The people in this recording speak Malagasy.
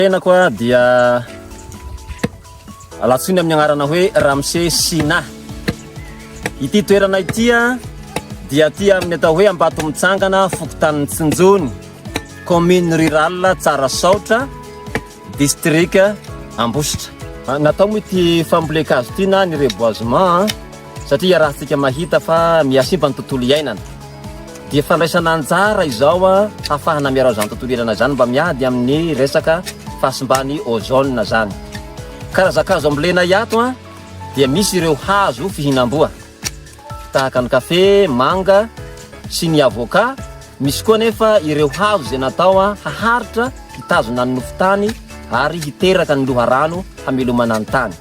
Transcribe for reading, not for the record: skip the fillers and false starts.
Tena koa dia alatsony amin'ny agnarana hoe Ramsesina. Ity toerana ity dia tia amin'ny atao hoe Ambato Mitsangana, Fokotanin'ny Tsinjony, commune rurale Tsarasaotra, district Ambositra. Natao moa ity famboleka azy ity na ny reboisement satria raha tsika mahita fa miasimba ny tontolo iainana. Dia fandraisana anjara izao hafahana miarao zany tontolo iainana zany mba miady amin'ny resaka fahasimbany ozone zany. Karazakazo ambolena iato dia misy ireo hazo fihinam-boa tahaka ny kafe, manga sy ny avocat. Misy koa nefa ireo hazo izay natao haharitra hitazona ny nofotany ary hiteraka ny loharano hamelomana ny tany.